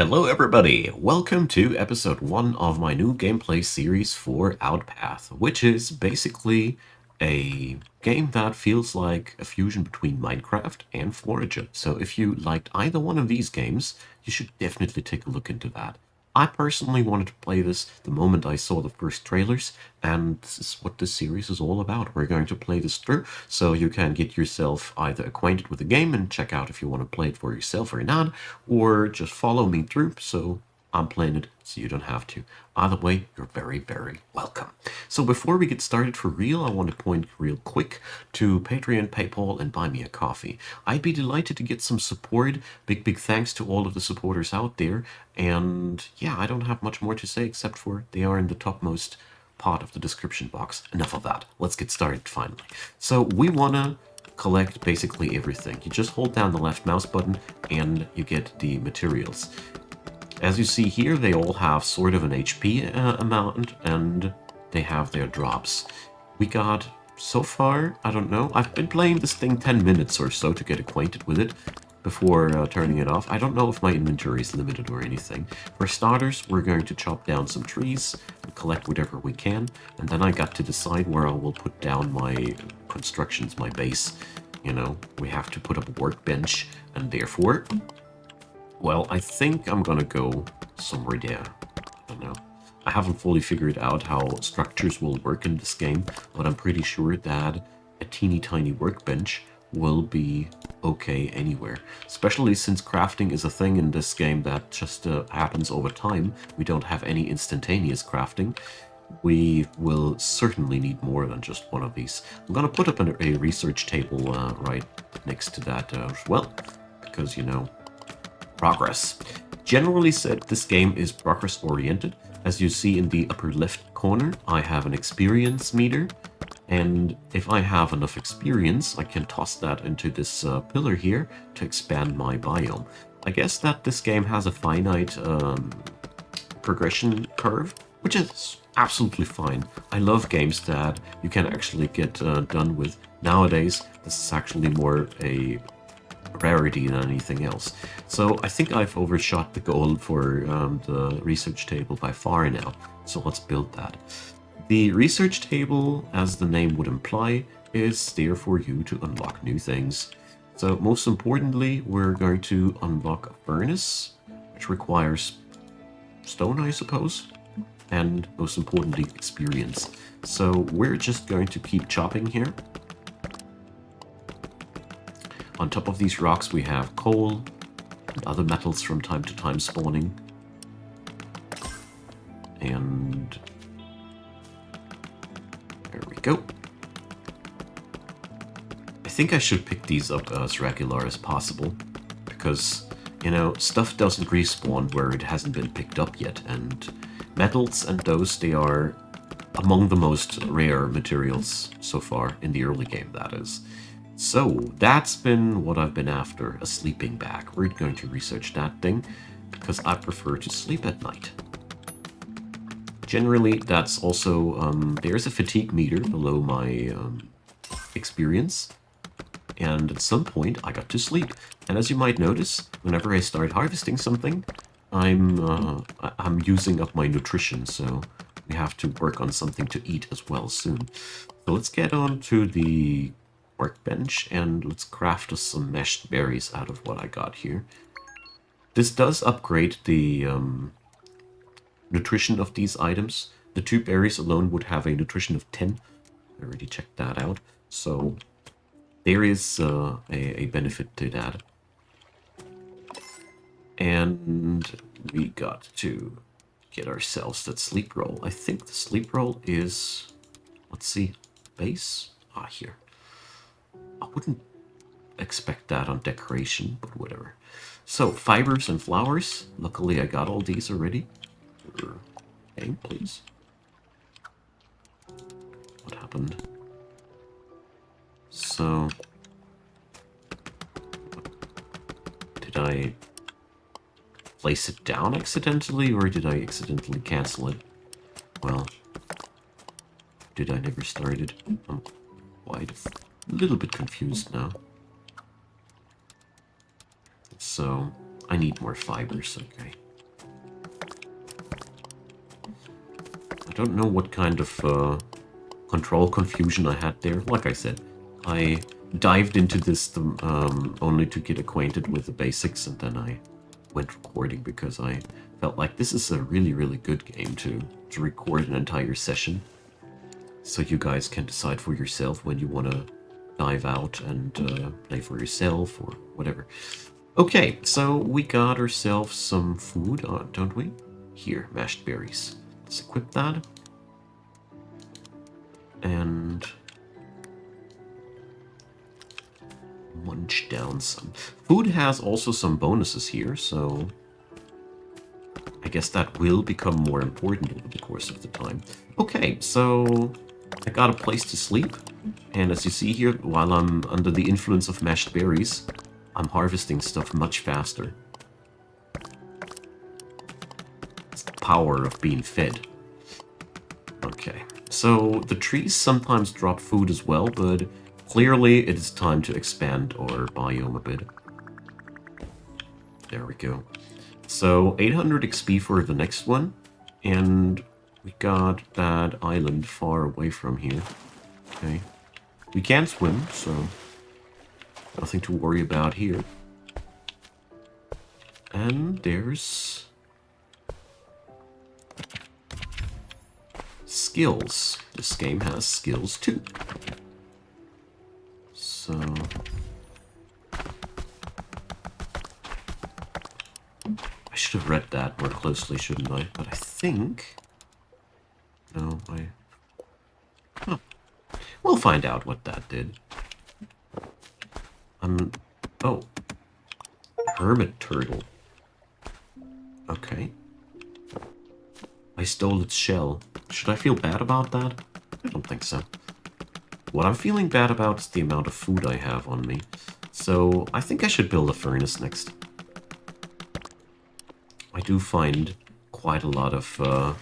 Hello everybody! Welcome to episode 1 of my new gameplay series for Outpath, which is basically a game that feels like a fusion between Minecraft and Forager. So if you liked either one of these games, you should definitely take a look into that. I personally wanted to play this the moment I saw the first trailers, and this is what this series is all about. We're going to play this through, so you can get yourself either acquainted with the game and check out if you want to play it for yourself or not, or just follow me through, so I'm playing it so you don't have to. Either way, you're very, very welcome. So before we get started for real, I want to point real quick to Patreon, PayPal, and Buy Me a Coffee. I'd be delighted to get some support. Big thanks to all of the supporters out there. And yeah, I don't have much more to say except for they are in the topmost part of the description box. Enough of that. Let's get started finally. So we want to collect basically everything. You just hold down the left mouse button and you get the materials. As you see here, they all have sort of an HP amount, and they have their drops. We got, so far, I don't know, I've been playing this thing 10 minutes or so to get acquainted with it before turning it off. I don't know if my inventory is limited or anything. For starters, we're going to chop down some trees and collect whatever we can, and then I got to decide where I will put down my constructions, my base. You know, we have to put up a workbench, and therefore, well, I think I'm gonna go somewhere there. I don't know. I haven't fully figured out how structures will work in this game, but I'm pretty sure that a teeny tiny workbench will be okay anywhere. Especially since crafting is a thing in this game that just happens over time. We don't have any instantaneous crafting. We will certainly need more than just one of these. I'm gonna put up a research table right next to that as well, because, you know, progress. Generally said, this game is progress oriented. As you see in the upper left corner, I have an experience meter, and if I have enough experience, I can toss that into this pillar here to expand my biome. I guess that this game has a finite progression curve, which is absolutely fine. I love games that you can actually get done with. Nowadays, this is actually more a rarity than anything else. So I think I've overshot the goal for the research table by far now. So let's build that. The research table, as the name would imply, is there for you to unlock new things. So most importantly, we're going to unlock a furnace, which requires stone, I suppose, and most importantly, experience. So we're just going to keep chopping here. On top of these rocks we have coal and other metals from time to time spawning. And there we go. I think I should pick these up as regular as possible, because, you know, stuff doesn't respawn where it hasn't been picked up yet, and metals and those, they are among the most rare materials so far in the early game, that is. So, that's been what I've been after, a sleeping bag. We're going to research that thing, because I prefer to sleep at night. Generally, that's also, there's a fatigue meter below my experience, and at some point I got to sleep. And as you might notice, whenever I start harvesting something, I'm using up my nutrition, so we have to work on something to eat as well soon. So let's get on to the workbench and let's craft us some meshed berries out of what I got here. This does upgrade the nutrition of these items. The 2 berries alone would have a nutrition of 10. I already checked that out. So there is a benefit to that. And we got to get ourselves that sleep roll. I think the sleep roll is, let's see, base? Ah, here. I wouldn't expect that on decoration, but whatever. So, fibers and flowers. Luckily, I got all these already. Okay, please. What happened? So, did I place it down accidentally, or did I accidentally cancel it? Well, did I never started? I'm quite a little bit confused now. So, I need more fibers, okay. don't know what kind of control confusion I had there. Like I said, I dived into this only to get acquainted with the basics, and then I went recording because I felt like this is a really, really good game to record an entire session. So you guys can decide for yourself when you want to dive out and play for yourself or whatever. Okay, so we got ourselves some food, don't we? Here, mashed berries. Let's equip that. And munch down some. Food has also some bonuses here, so I guess that will become more important over the course of the time. Okay, so I got a place to sleep, and as you see here, while I'm under the influence of mashed berries, I'm harvesting stuff much faster. It's the power of being fed. Okay, so the trees sometimes drop food as well, but clearly it is time to expand our biome a bit. There we go. So 800 XP for the next one, and we got that island far away from here. Okay. We can swim, so nothing to worry about here. And there's skills. This game has skills too. So I should have read that more closely, shouldn't I? But I think... No, Huh. We'll find out what that did. Oh. Hermit turtle. Okay. I stole its shell. Should I feel bad about that? I don't think so. What I'm feeling bad about is the amount of food I have on me. So I think I should build a furnace next. I do find quite a lot of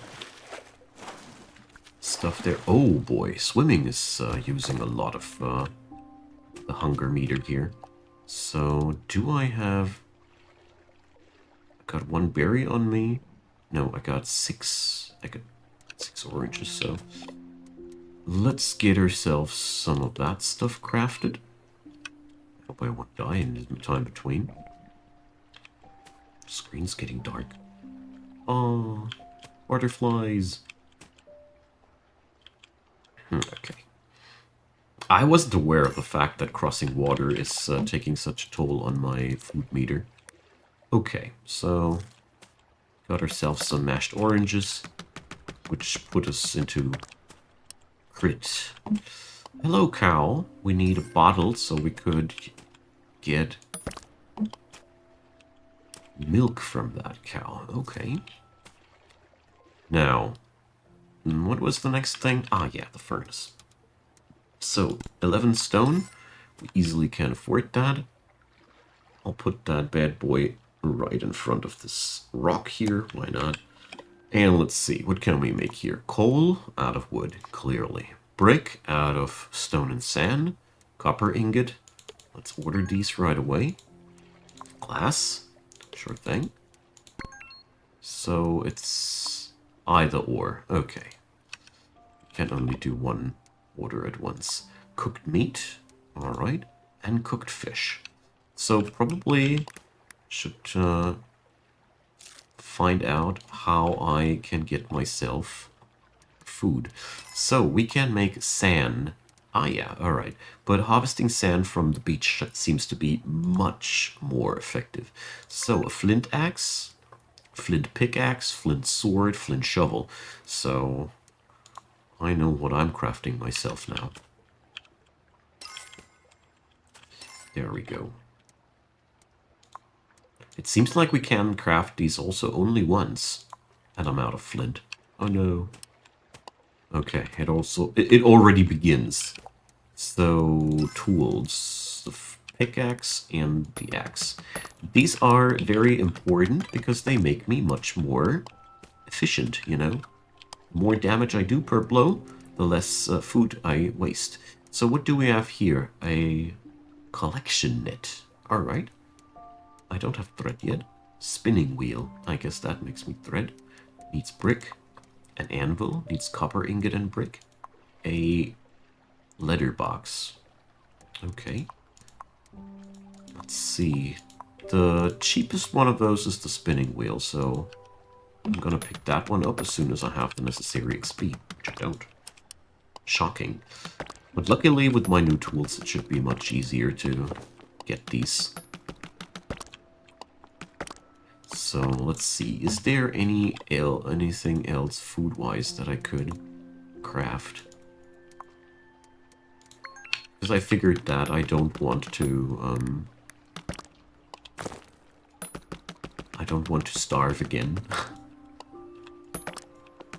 stuff there. Oh boy, swimming is using a lot of the hunger meter here. So do I have... I got one berry on me. No, I got six oranges, so let's get ourselves some of that stuff crafted. I hope I won't die in the time between. Screen's getting dark. Oh, butterflies. Okay. I wasn't aware of the fact that crossing water is taking such a toll on my food meter. Okay, so got ourselves some mashed oranges, which put us into crit. Hello, cow. We need a bottle so we could get milk from that cow. Okay. Now, what was the next thing? Ah, yeah, the furnace. So, 11 stone. We easily can afford that. I'll put that bad boy right in front of this rock here. Why not? And let's see, what can we make here? Coal out of wood, clearly. Brick out of stone and sand. Copper ingot. Let's order these right away. Glass. Sure thing. So it's either or. Okay. Can only do one order at once. Cooked meat. Alright. And cooked fish. So probably should find out how I can get myself food. So we can make sand. Ah, yeah, alright. But harvesting sand from the beach seems to be much more effective. So a flint axe, flint pickaxe, flint sword, flint shovel. So I know what I'm crafting myself now. There we go. It seems like we can craft these also only once. And I'm out of flint. Oh no. Okay, it already begins. So, tools. The pickaxe and the axe. These are very important because they make me much more efficient, you know? The more damage I do per blow, the less food I waste. So what do we have here? A collection net. Alright. I don't have thread yet. Spinning wheel. I guess that makes me thread. Needs brick. An anvil needs copper ingot and brick. A leather box. Okay. Let's see. The cheapest one of those is the spinning wheel, so I'm gonna pick that one up as soon as I have the necessary XP, which I don't. Shocking. But luckily with my new tools it should be much easier to get these. So let's see, is there anything else food-wise that I could craft? Because I figured that I don't want to starve again.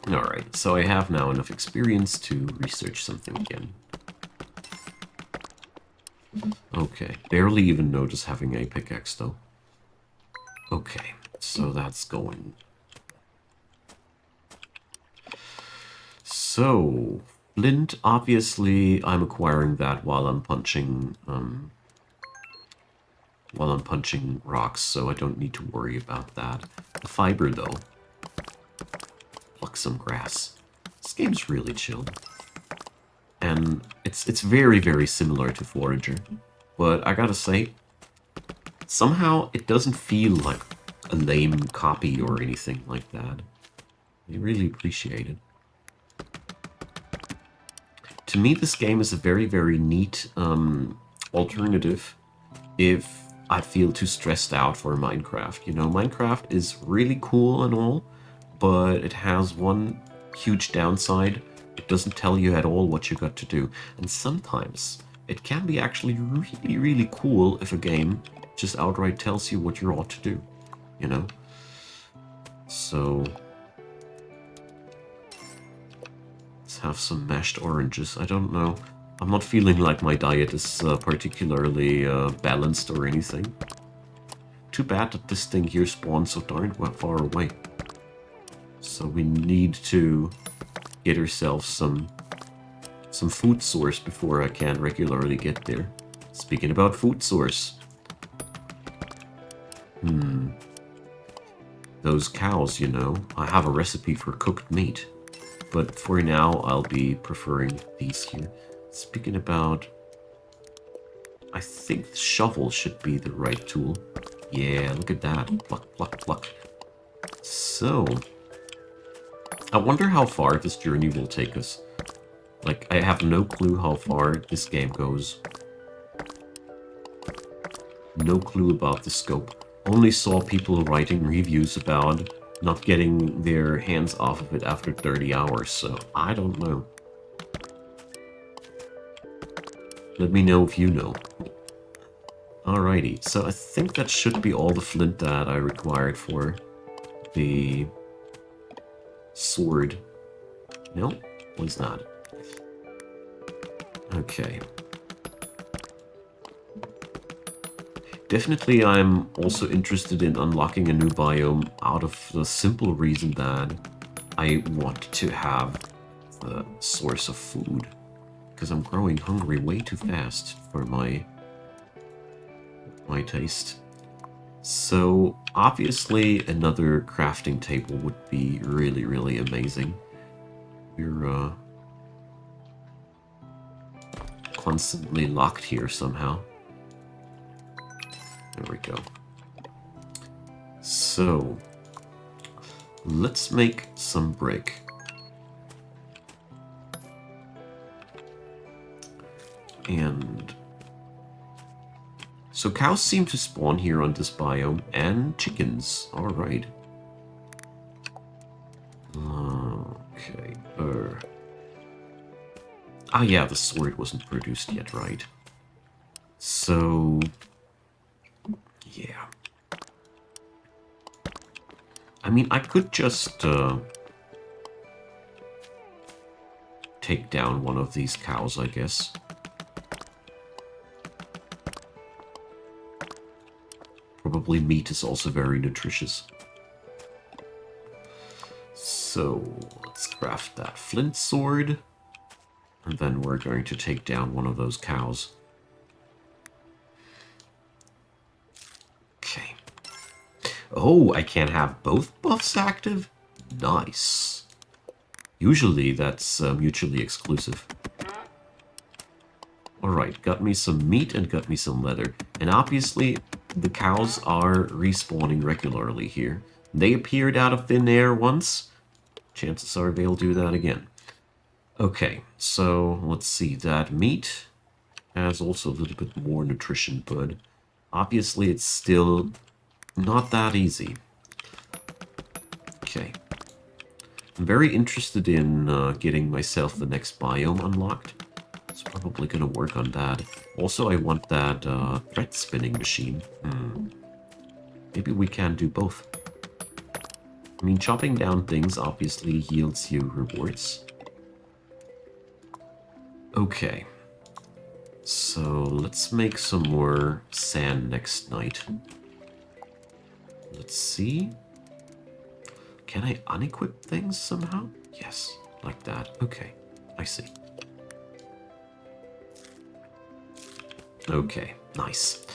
Alright, so I have now enough experience to research something again. Okay, barely even notice having a pickaxe though. Okay, so that's going. So, flint, obviously I'm acquiring that while I'm punching rocks, so I don't need to worry about that. The fiber though. Pluck some grass. This game's really chill. And it's very, very similar to Forager. But I gotta say, somehow it doesn't feel like a lame copy or anything like that. I really appreciate it. To me, this game is a very, very neat alternative if I feel too stressed out for Minecraft. You know, Minecraft is really cool and all, but it has one huge downside. It doesn't tell you at all what you got to do. And sometimes it can be actually really, really cool if a game just outright tells you what you ought to do, you know? So let's have some mashed oranges. I don't know. I'm not feeling like my diet is particularly balanced or anything. Too bad that this thing here spawns so darn far away. So we need to get ourselves some food source before I can regularly get there. Speaking about food source. Those cows, you know, I have a recipe for cooked meat. But for now, I'll be preferring these here. Speaking about... I think the shovel should be the right tool. Yeah, look at that. Pluck, pluck, pluck. So... I wonder how far this journey will take us. Like, I have no clue how far this game goes. No clue about the scope. Only saw people writing reviews about not getting their hands off of it after 30 hours, so I don't know. Let me know if you know. Alrighty, so I think that should be all the flint that I required for the sword. No, was not. Okay. Definitely I'm also interested in unlocking a new biome out of the simple reason that I want to have the source of food. Because I'm growing hungry way too fast for my taste. So obviously another crafting table would be really, really amazing. We're constantly locked here somehow. There we go. So, let's make some brick. And so cows seem to spawn here on this biome, and chickens. All right. Okay. Ah, yeah, the sword wasn't produced yet, right? So, yeah. I mean, I could just take down one of these cows, I guess. Probably meat is also very nutritious. So, let's craft that flint sword. And then we're going to take down one of those cows. Okay. Oh, I can have both buffs active? Nice. Usually that's mutually exclusive. Alright, got me some meat and got me some leather. And obviously, the cows are respawning regularly here. They appeared out of thin air once. Chances are they'll do that again. Okay, so let's see. That meat has also a little bit more nutrition, but obviously it's still not that easy. Okay. I'm very interested in getting myself the next biome unlocked. It's probably going to work on that. Also, I want that thread spinning machine. Maybe we can do both. I mean, chopping down things obviously yields you rewards. Okay. So, let's make some more sand next night. Let's see. Can I unequip things somehow? Yes, like that. Okay, I see. Okay, nice.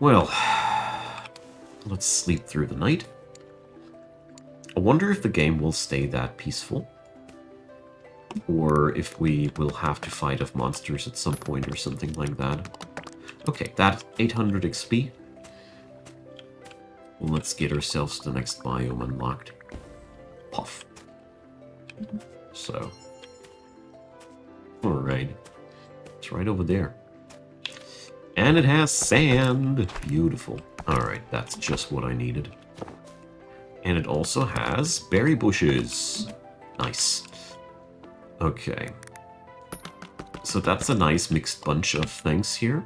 Well, let's sleep through the night. I wonder if the game will stay that peaceful. Or if we will have to fight off monsters at some point or something like that. Okay, that's 800 XP. Well, let's get ourselves the next biome unlocked. Puff. So. Alright. It's right over there. And it has sand. Beautiful. Alright, that's just what I needed. And it also has berry bushes. Nice. Okay. So that's a nice mixed bunch of things here.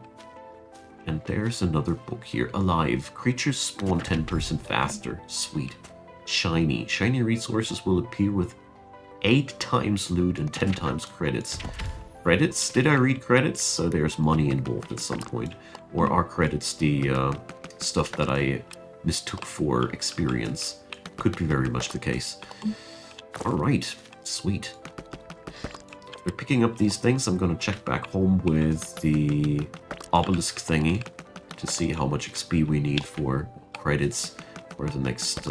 And there's another book here. Alive. Creatures spawn 10% faster. Sweet. Shiny. Shiny resources will appear with 8 times loot and 10 times credits. Credits? Did I read credits? So there's money involved at some point. Or are credits the stuff that I mistook for experience? Could be very much the case. Alright. Sweet. After picking up these things, I'm gonna check back home with the obelisk thingy to see how much XP we need for credits for the next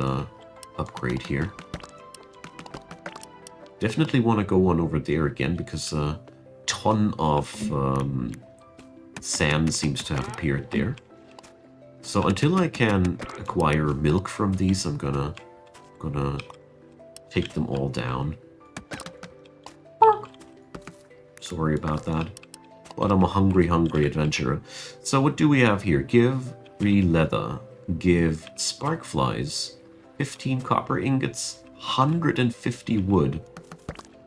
upgrade here. Definitely want to go on over there again because a ton of sand seems to have appeared there. So until I can acquire milk from these, I'm gonna take them all down. Sorry about that. But I'm a hungry adventurer. So what do we have here? Give 3 leather. Give sparkflies. 15 copper ingots. 150 wood.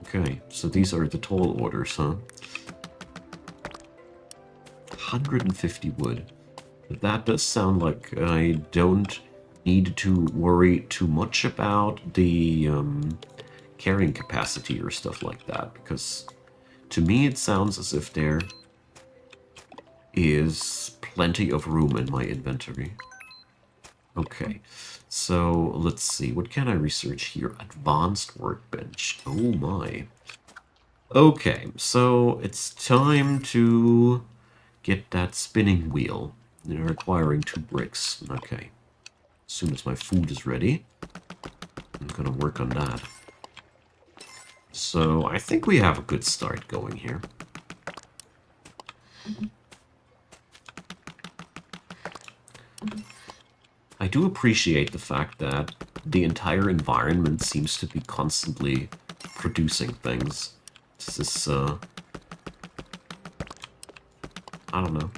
Okay, so these are the tall orders, huh? 150 wood. That does sound like I don't need to worry too much about the carrying capacity or stuff like that, because to me it sounds as if there is plenty of room in my inventory. Okay, so let's see. What can I research here? Advanced workbench. Oh my. Okay, so it's time to get that spinning wheel. They're requiring 2 bricks. Okay. As soon as my food is ready, I'm gonna work on that. So I think we have a good start going here. I do appreciate the fact that the entire environment seems to be constantly producing things. This is, I don't know.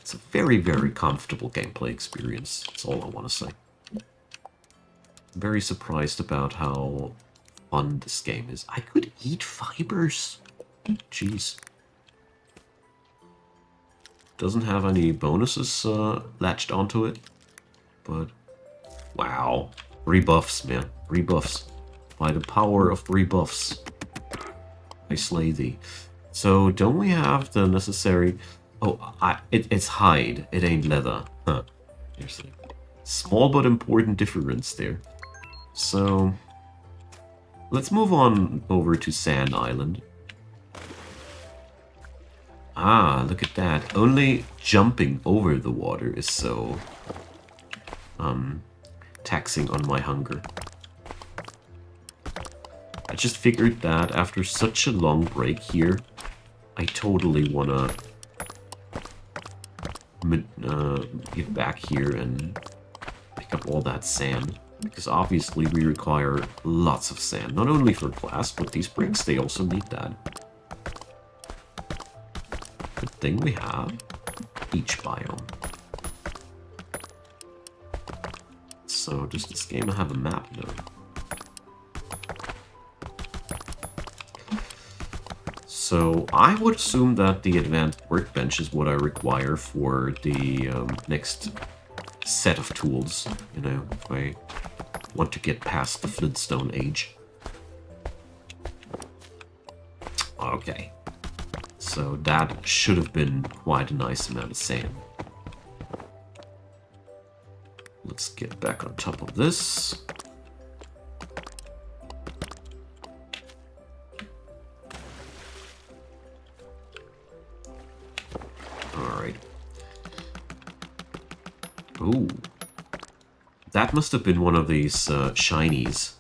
It's a very comfortable gameplay experience. That's all I want to say. I'm very surprised about how fun this game is. I could eat fibers. Jeez. Doesn't have any bonuses latched onto it, but wow. Rebuffs, man. Rebuffs. By the power of rebuffs, I slay thee. So, don't we have the necessary... Oh, it's hide. It ain't leather. Huh. There's a small but important difference there. So, let's move on over to Sand Island. Ah, look at that. Only jumping over the water is so taxing on my hunger. I just figured that after such a long break here, I totally wanna get back here and pick up all that sand. Because obviously we require lots of sand, not only for glass, but these bricks, they also need that. Good thing we have each biome. So does this game have a map? No. So I would assume that the advanced workbench is what I require for the next set of tools, you know, if I want to get past the Flintstone age. Okay. So that should have been quite a nice amount of sand. Let's get back on top of this. Alright. Ooh. That must have been one of these shinies.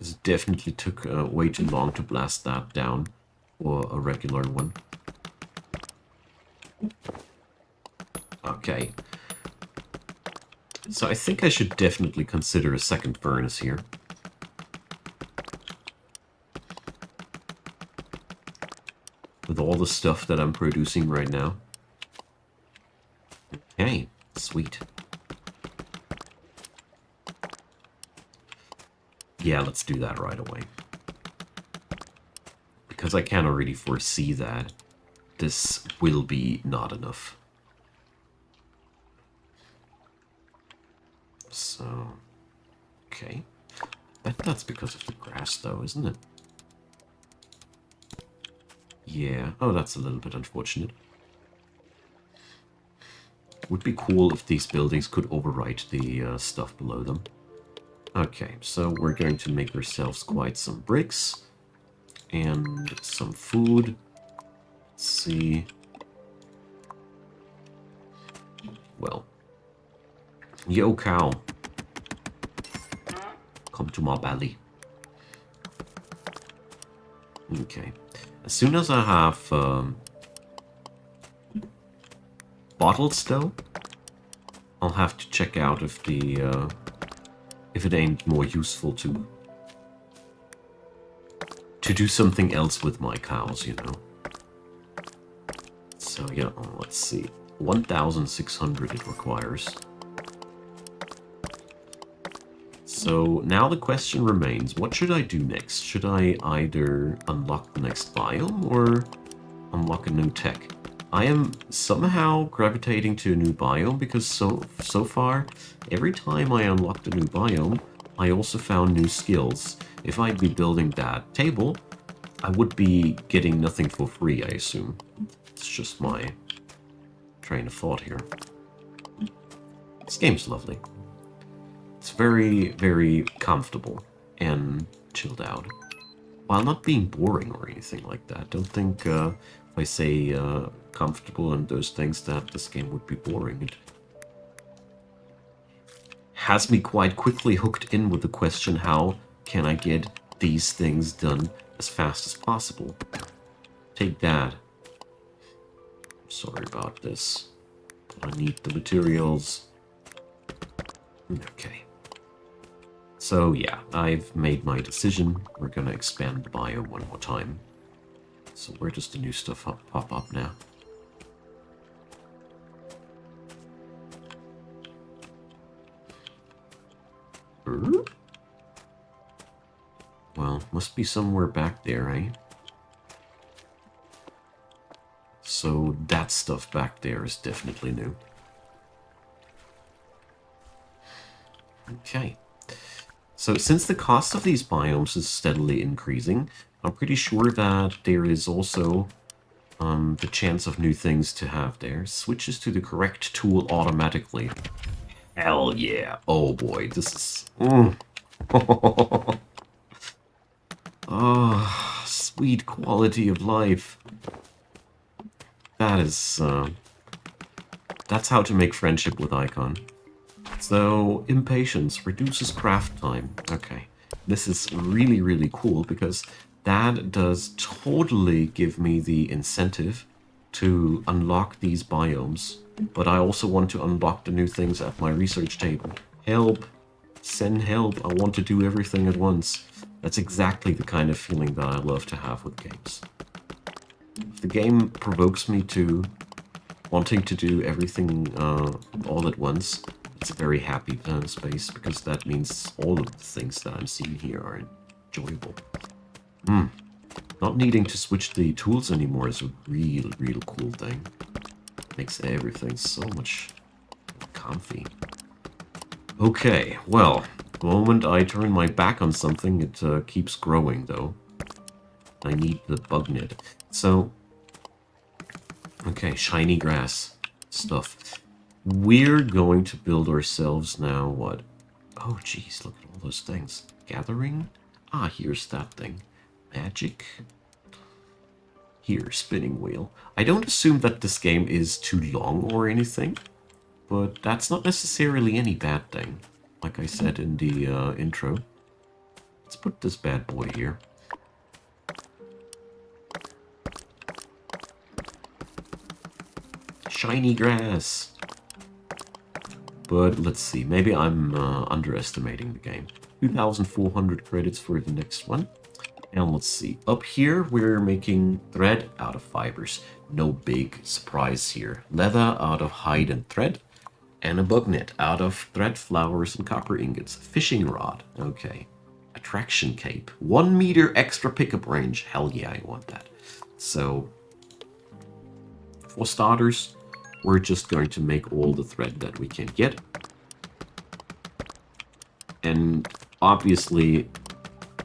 It definitely took way too long to blast that down, or a regular one. Okay. So I think I should definitely consider a second furnace here. With all the stuff that I'm producing right now. Okay, sweet. Yeah, let's do that right away. Because I can already foresee that this will be not enough. So, okay. Bet that's because of the grass though, isn't it? Yeah, oh, that's a little bit unfortunate. Would be cool if these buildings could overwrite the stuff below them. Okay, so we're going to make ourselves quite some bricks and some food. Let's see. Well, yo cow, come to my belly. Okay, as soon as I have bottles though, I'll have to check out if the if it ain't more useful to do something else with my cows, you know. So yeah, let's see. 1,600 it requires. So now the question remains, what should I do next? Should I either unlock the next biome or unlock a new tech? I am somehow gravitating to a new biome because so far, every time I unlocked a new biome, I also found new skills. If I'd be building that table, I would be getting nothing for free, I assume. It's just my train of thought here. This game's lovely. It's very, very comfortable and chilled out, while not being boring or anything like that. Don't think if I say comfortable and those things that this game would be boring. It has me quite quickly hooked in with the question, how can I get these things done as fast as possible? Take that. Sorry about this, but I need the materials. Okay. So yeah, I've made my decision. We're gonna expand the biome one more time. So where does the new stuff pop up now? Well, must be somewhere back there, eh? So that stuff back there is definitely new. Okay. So since the cost of these biomes is steadily increasing, I'm pretty sure that there is also the chance of new things to have there. Switches to the correct tool automatically. Hell yeah. Oh boy, this is... Oh, sweet quality of life. That is... that's how to make friendship with Icon. So, impatience reduces craft time. Okay. this is really, really cool because that does totally give me the incentive to unlock these biomes. But I also want to unlock the new things at my research table. Help! Send help! I want to do everything at once. That's exactly the kind of feeling that I love to have with games. If the game provokes me to wanting to do everything all at once, it's a very happy space because that means all of the things that I'm seeing here are enjoyable. Not needing to switch the tools anymore is a real cool thing. Makes everything so much comfy. Okay, well, the moment I turn my back on something, it keeps growing though. I need the bug net. So, okay, shiny grass stuff. We're going to build ourselves now what? Oh, geez, look at all those things. Gathering? Ah, here's that thing. Magic? Here, spinning wheel. I don't assume that this game is too long or anything, but that's not necessarily any bad thing. Like I said in the intro. Let's put this bad boy here. Shiny grass! But let's see, maybe I'm underestimating the game. 2,400 credits for the next one. And let's see, up here we're making thread out of fibers. No big surprise here. Leather out of hide and thread. And a bug net out of thread, flowers, and copper ingots. Fishing rod, okay. Attraction cape. 1 meter extra pickup range. Hell yeah, I want that. So, for starters, we're just going to make all the thread that we can get. And obviously,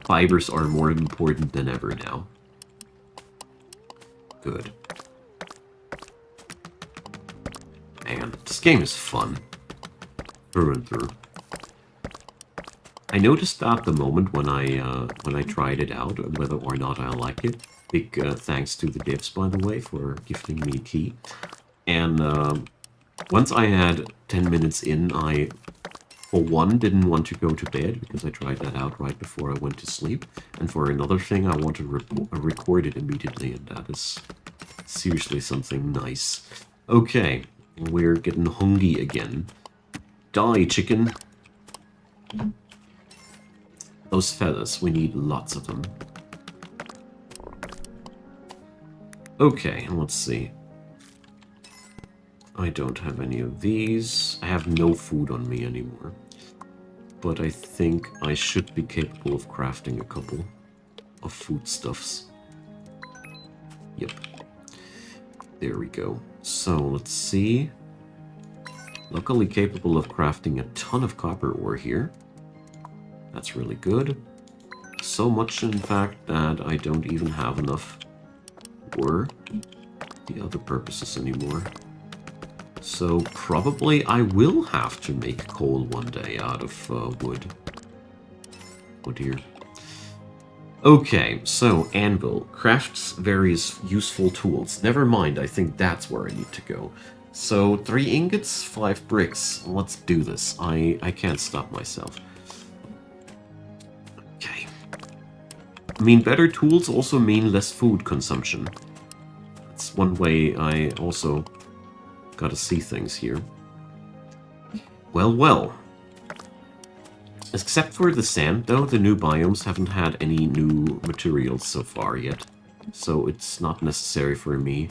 fibers are more important than ever now. Good. Man, this game is fun. Through and through. I noticed that the moment when I tried it out, whether or not I like it. Big thanks to the devs, by the way, for gifting me a key. And once I had 10 minutes in, I, for one, didn't want to go to bed because I tried that out right before I went to sleep. And for another thing, I want to record it immediately, and that is seriously something nice. Okay, we're getting hungry again. Die, chicken. Those feathers, we need lots of them. Okay, let's see. I don't have any of these. I have no food on me anymore. But I think I should be capable of crafting a couple of foodstuffs. Yep. There we go. So, let's see. Luckily capable of crafting a ton of copper ore here. That's really good. So much, in fact, that I don't even have enough for the other purposes anymore. So probably I will have to make coal one day out of wood. Oh dear. Okay, so anvil. Crafts various useful tools. Never mind, I think that's where I need to go. So 3 ingots, 5 bricks. Let's do this. I can't stop myself. Okay. I mean, better tools also mean less food consumption. That's one way I also gotta see things here. Well, well. Except for the sand, though, the new biomes haven't had any new materials so far yet. So it's not necessary for me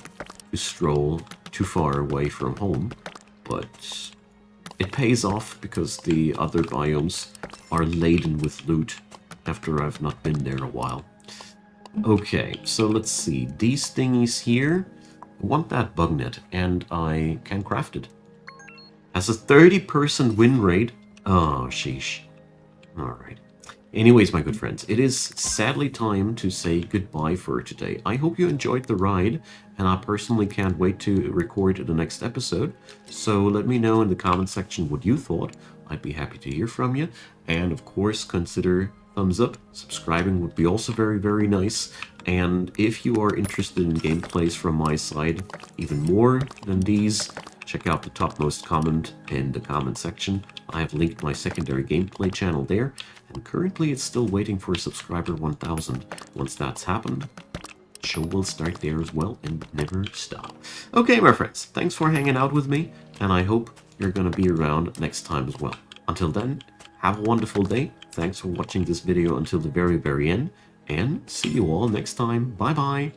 to stroll too far away from home. But it pays off because the other biomes are laden with loot after I've not been there a while. Okay, so let's see. These thingies here, I want that bug net, and I can craft it. Has a 30% win rate. Oh, sheesh. Alright. Anyways, my good friends, it is sadly time to say goodbye for today. I hope you enjoyed the ride, and I personally can't wait to record the next episode. So let me know in the comment section what you thought. I'd be happy to hear from you. And of course, consider thumbs up. Subscribing would be also very, very nice. And if you are interested in gameplays from my side, even more than these, check out the topmost comment in the comment section. I have linked my secondary gameplay channel there, and currently it's still waiting for subscriber 1000. Once that's happened, show will start there as well and never stop. Okay, my friends, thanks for hanging out with me, and I hope you're going to be around next time as well. Until then, have a wonderful day. Thanks for watching this video until the very end, and see you all next time. Bye bye.